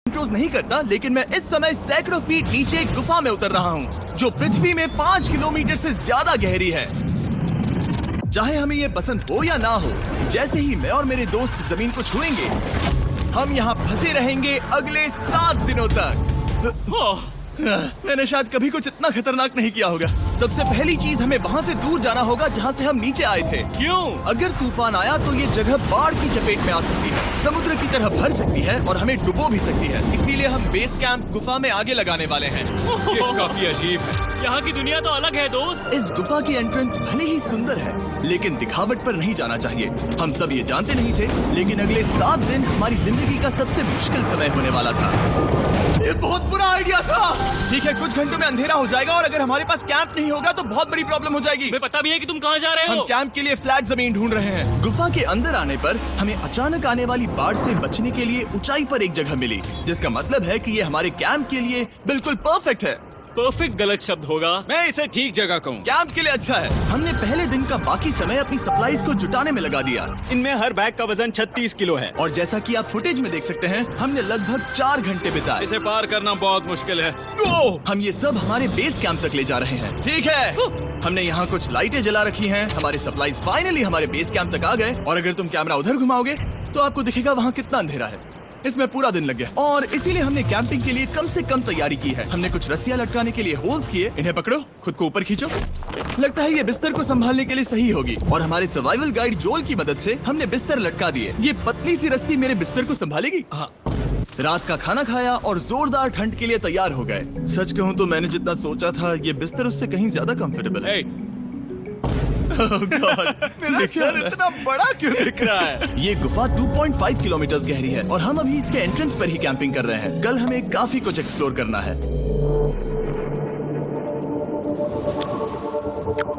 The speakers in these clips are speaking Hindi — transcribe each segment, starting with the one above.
इंट्रोज नहीं करता, लेकिन मैं इस समय सैकड़ों फीट नीचे एक गुफा में उतर रहा हूँ जो पृथ्वी में 5 किलोमीटर से ज्यादा गहरी है। चाहे हमें ये पसंद हो या ना हो, जैसे ही मैं और मेरे दोस्त जमीन को छुएंगे, हम यहाँ फंसे रहेंगे अगले 7 दिनों तक। मैंने शायद कभी कुछ इतना खतरनाक नहीं किया होगा। सबसे पहली चीज, हमें वहाँ से दूर जाना होगा जहाँ से हम नीचे आए थे। क्यों? अगर तूफान आया तो ये जगह बाढ़ की चपेट में आ सकती है, समुद्र की तरह भर सकती है और हमें डुबो भी सकती है। इसीलिए हम बेस कैंप गुफा में आगे लगाने वाले हैं। ये काफी अजीब है। यहाँ की दुनिया तो अलग है दोस्त। इस गुफा की एंट्रेंस भले ही सुंदर है, लेकिन दिखावट पर नहीं जाना चाहिए। हम सब ये जानते नहीं थे, लेकिन अगले 7 दिन हमारी जिंदगी का सबसे मुश्किल समय होने वाला था। ये बहुत बुरा आइडिया था। ठीक है, कुछ घंटों में अंधेरा हो जाएगा और अगर हमारे पास कैंप नहीं होगा तो बहुत बड़ी प्रॉब्लम हो जाएगी। हमें पता भी है कि तुम कहाँ जा रहे हो। हम कैंप के लिए फ्लैट जमीन ढूंढ रहे हैं। गुफा के अंदर आने पर हमें अचानक आने वाली बाढ़ से बचने के लिए ऊंचाई पर एक जगह मिली, जिसका मतलब है कि ये हमारे कैंप के लिए बिल्कुल परफेक्ट है। परफेक्ट गलत शब्द होगा। मैं इसे ठीक जगह कहूँ। कैंप के लिए अच्छा है। हमने पहले दिन का बाकी समय अपनी सप्लाईज को जुटाने में लगा दिया। इनमें हर बैग का वजन 36 किलो है। और जैसा कि आप फुटेज में देख सकते हैं, हमने लगभग 4 घंटे बिताए। इसे पार करना बहुत मुश्किल है। हम ये सब हमारे बेस कैंप तक ले जा रहे हैं। ठीक है, हमने यहाँ कुछ लाइटें जला रखी हैं। हमारे सप्लाईज फाइनली हमारे बेस कैंप तक आ गए। और अगर तुम कैमरा उधर घुमाओगे तो आपको दिखेगा वहाँ कितना अंधेरा है। इसमें पूरा दिन लग गया और इसीलिए हमने कैंपिंग के लिए कम से कम तैयारी की है। हमने कुछ रस्सियां लटकाने के लिए होल्स किए। इन्हें पकड़ो, खुद को ऊपर खींचो। लगता है ये बिस्तर को संभालने के लिए सही होगी। और हमारे सर्वाइवल गाइड जोल की मदद से हमने बिस्तर लटका दिए। ये पतली सी रस्सी मेरे बिस्तर को संभालेगी। रात का खाना खाया और जोरदार ठंड के लिए तैयार हो गए। सच कहूँ तो मैंने जितना सोचा था, ये बिस्तर उससे कहीं ज्यादा कंफर्टेबल है। Oh God, मेरा सर इतना बड़ा क्यों दिख रहा है? ये गुफा 2.5 किलोमीटर गहरी है और हम अभी इसके एंट्रेंस पर ही कैंपिंग कर रहे हैं। कल हमें काफी कुछ एक्सप्लोर करना है।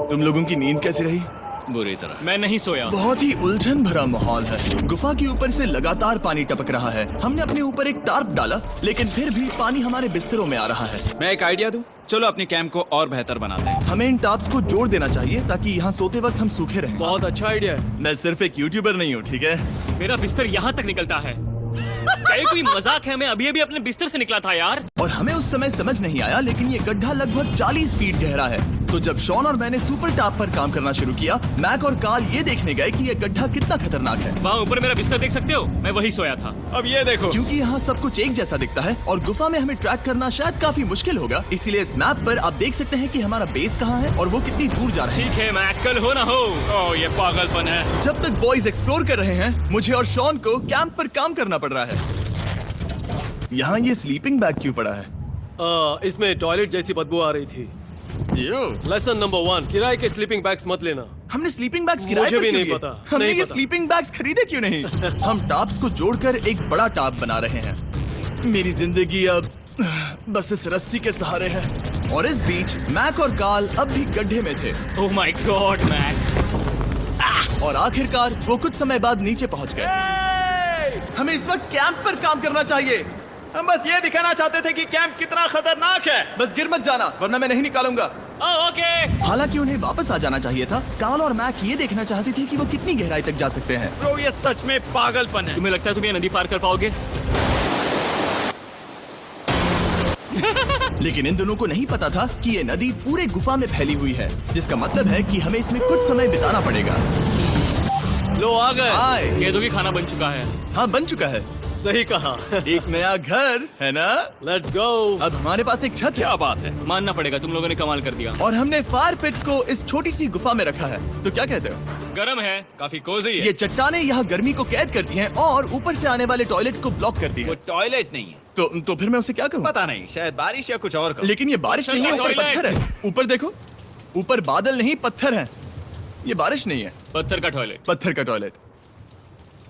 तुम लोगों की नींद कैसी रही? बुरी तरह। मैं नहीं सोया। बहुत ही उलझन भरा माहौल है। गुफा के ऊपर से लगातार पानी टपक रहा है। हमने अपने ऊपर एक टार्प डाला, लेकिन फिर भी पानी हमारे बिस्तरों में आ रहा है। मैं एक आइडिया दूं? चलो अपने कैंप को और बेहतर बनाते हैं। हमें इन टार्प्स को जोड़ देना चाहिए ताकि यहाँ सोते वक्त हम सूखे रहें। बहुत अच्छा आइडिया है। मैं सिर्फ एक यूट्यूबर नहीं हूँ, ठीक है? मेरा बिस्तर यहाँ तक निकलता है। क्या ये कोई मजाक है? मैं अभी अभी अपने बिस्तर से निकला था यार। और हमें उस समय समझ नहीं आया, लेकिन ये गड्ढा लगभग 40 फीट गहरा है। तो जब शॉन और मैंने सुपर टॉप पर काम करना शुरू किया, मैक और कार्ल ये देखने गए कि ये गड्ढा कितना खतरनाक है। वहाँ ऊपर मेरा बिस्तर देख सकते हो? मैं वही सोया था। अब ये देखो, क्योंकि यहाँ सब कुछ एक जैसा दिखता है और गुफा में हमें ट्रैक करना शायद काफी मुश्किल होगा, इसीलिए इस मैप पर आप देख सकते हैं कि हमारा बेस कहाँ है और वो कितनी दूर जा रहा है। ठीक है, मैं कल हो ना हो। ओह ये पागलपन है। जब तक बॉयज एक्सप्लोर कर रहे हैं, मुझे और शॉन को कैंप पर काम करना पड़ रहा है। यहाँ ये स्लीपिंग बैग क्यों पड़ा है? इसमें टॉयलेट जैसी बदबू आ रही थी। लेसन नंबर 1, किराए के स्लीपिंग बैग्स मत लेना। हमने स्लीपिंग बैग्स किराए मुझे पर भी क्यों नहीं लिए? पता, हमने नहीं ये पता। स्लीपिंग बैग्स खरीदे क्यों नहीं? हम टॉप्स को जोड़कर एक बड़ा टॉप बना रहे हैं। मेरी जिंदगी अब बस इस रस्सी के सहारे है। और इस बीच मैक और कार्ल अब भी गड्ढे में थे। ओह माय गॉड मैक। और आखिरकार वो कुछ समय बाद नीचे पहुंच गए। हमें इस वक्त कैंप पर काम करना चाहिए। हम बस ये दिखाना चाहते थे कि कैंप कितना खतरनाक है। बस गिर मत जाना, वरना मैं नहीं निकालूंगा। ओके। हालांकि उन्हें वापस आ जाना चाहिए था। कार्ल और मैक ये देखना चाहते थे कि वो कितनी गहराई तक जा सकते हैं। ब्रो ये सच में पागलपन है। तुम्हें लगता है तुम ये नदी पार कर पाओगे? लेकिन इन दोनों को नहीं पता था कि ये नदी पूरे गुफा में फैली हुई है, जिसका मतलब है कि हमें इसमें कुछ समय बिताना पड़ेगा। लो आ गए। हाय। कह दो कि खाना बन चुका है। हाँ, बन चुका है। सही कहा। एक नया घर है ना? Let's go. अब हमारे पास एक छत है। क्या बात है। मानना पड़ेगा, तुम लोगों ने कमाल कर दिया। और हमने फायर पिट को इस छोटी सी गुफा में रखा है। तो क्या कहते हो? गरम है। काफी कोजी है। ये चट्टानें यहाँ गर्मी को कैद करती हैं और ऊपर से आने वाले टॉयलेट को ब्लॉक करती वो है। टॉयलेट नहीं है। तो फिर मैं उसे क्या कहूँ? पता नहीं, शायद बारिश या कुछ और। लेकिन ये बारिश नहीं है, ऊपर टॉयलेट। पत्थर है। ऊपर देखो, ऊपर बादल नहीं पत्थर है। ये बारिश नहीं है, पत्थर का टॉयलेट। पत्थर का टॉयलेट।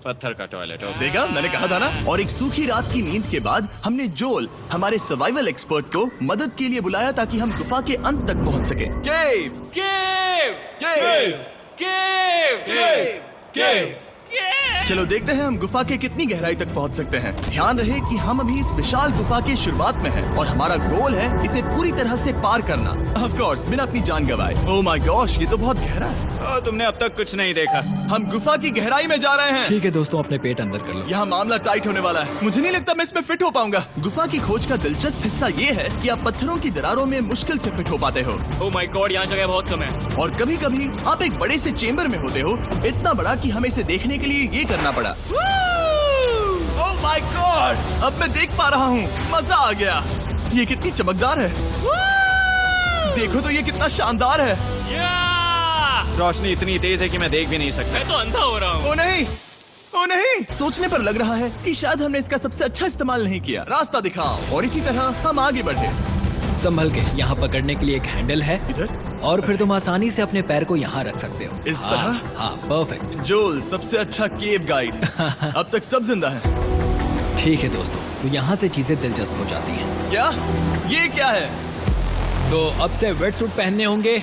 पत्थर का टॉयलेट। देखा, मैंने कहा था ना। और एक सूखी रात की नींद के बाद हमने जोल, हमारे सर्वाइवल एक्सपर्ट को मदद के लिए बुलाया ताकि हम गुफा के अंत तक पहुंच सके। केव, केव, केव, केव, केव, केव। केव। चलो देखते हैं हम गुफा के कितनी गहराई तक पहुंच सकते हैं। ध्यान रहे कि हम अभी इस विशाल गुफा के शुरुआत में हैं और हमारा गोल है इसे पूरी तरह से पार करना। ऑफ कोर्स, बिना अपनी जान गंवाए। ओह माय गॉश, ये तो बहुत गहरा है। तुमने अब तक कुछ नहीं देखा। हम गुफा की गहराई में जा रहे हैं। ठीक है दोस्तों, अपने पेट अंदर कर लो। यहाँ मामला टाइट होने वाला है। मुझे नहीं लगता मैं इसमें फिट हो पाऊंगा। गुफा की खोज का दिलचस्प हिस्सा ये है कि आप पत्थरों की दरारों में मुश्किल से फिट हो पाते हो, ओह माय गॉड, यहाँ जगह बहुत कम है। और कभी कभी आप एक बड़े से चेम्बर में होते हो, इतना बड़ा कि हमें इसे देखने के लिए ये करना पड़ा। ओह माय गॉड! अब मैं देख पा रहा हूँ, मजा आ गया। ये कितनी चमकदार है, देखो तो ये कितना शानदार है। या! रोशनी इतनी तेज है कि मैं देख भी नहीं सकता। मैं तो अंधा हो रहा हूँ। ओ नहीं, ओ नहीं, सोचने पर लग रहा है कि शायद हमने इसका सबसे अच्छा इस्तेमाल नहीं किया। रास्ता दिखाओ। और इसी तरह हम आगे बढ़े। संभल के, यहाँ पकड़ने के लिए एक हैंडल है इधर और फिर तुम आसानी से अपने पैर को यहाँ रख सकते हो। इस तरह? हाँ, परफेक्ट। जोल सबसे अच्छा केव गाइड। अब तक सब जिंदा है। ठीक है दोस्तों, तो यहाँ से चीजें दिलचस्प हो जाती हैं। क्या? ये क्या है? तो अब से वेट सूट पहनने होंगे,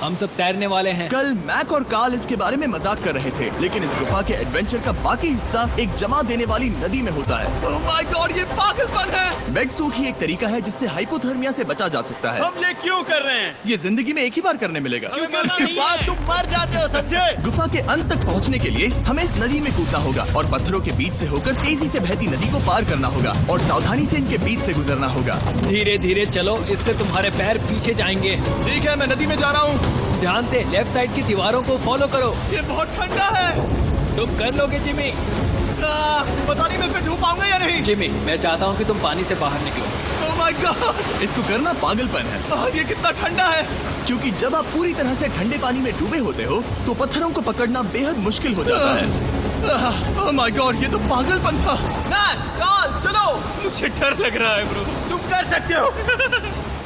हम सब तैरने वाले हैं। कल मैक और कार्ल इसके बारे में मजाक कर रहे थे, लेकिन इस गुफा के एडवेंचर का बाकी हिस्सा एक जमा देने वाली नदी में होता है। ओह माय गॉड, ये पागलपन है। वेट सूट ही एक तरीका है जिससे हाइपोथर्मिया से बचा जा सकता है। हम ये क्यों कर रहे हैं? ये जिंदगी में एक ही बार करने मिलेगा। क्योंकि उसके बाद तुम मर जाते हो, समझे? गुफा के अंत तक पहुंचने के लिए हमें इस नदी में कूदना होगा और पत्थरों के बीच से होकर तेजी से बहती नदी को पार करना होगा और सावधानी से इनके बीच से गुजरना होगा। धीरे धीरे चलो, इससे तुम्हारे पैर पीछे जाएंगे। ठीक है, मैं नदी में जा रहा हूँ। ध्यान से लेफ्ट साइड की दीवारों को फॉलो करो। ये बहुत ठंडा है। तुम कर लोगे जिमी। पता नहीं मैं फिट हो पाऊंगा या नहीं। जिमी, मैं चाहता हूँ कि तुम पानी से बाहर निकलो। ओह माय गॉड, इसको करना पागलपन है। ये कितना ठंडा है। क्योंकि जब आप पूरी तरह से ठंडे पानी में डूबे होते हो तो पत्थरों को पकड़ना बेहद मुश्किल हो जाता है। ओह माय गॉड, ये तो पागलपन था। चलो। मुझे डर लग रहा है ब्रो। तुम कर सकते हो।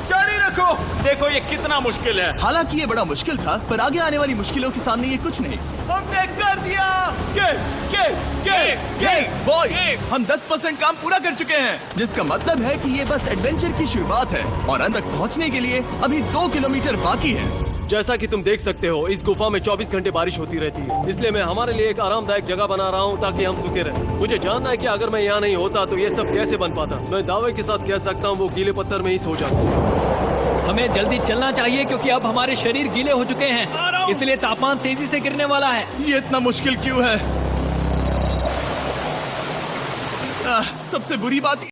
जारी रखो। देखो ये कितना मुश्किल है। हालांकि ये बड़ा मुश्किल था, पर आगे आने वाली मुश्किलों के सामने ये कुछ नहीं। हमने कर दिया। बॉय, हम 10% काम पूरा कर चुके हैं, जिसका मतलब है कि ये बस एडवेंचर की शुरुआत है और अंत तक पहुंचने के लिए अभी 2 किलोमीटर बाकी है। जैसा कि तुम देख सकते हो, इस गुफा में 24 घंटे बारिश होती रहती है, इसलिए मैं हमारे लिए एक आरामदायक जगह बना रहा हूँ ताकि हम सूखे रहें। मुझे जानना है कि अगर मैं यहाँ नहीं होता तो ये सब कैसे बन पाता। मैं दावे के साथ कह सकता हूँ वो गीले पत्थर में ही सो जाता। हमें जल्दी चलना चाहिए क्योंकि अब हमारे शरीर गीले हो चुके हैं, इसलिए तापमान तेजी से गिरने वाला है। ये इतना मुश्किल क्यों है? सबसे बुरी बात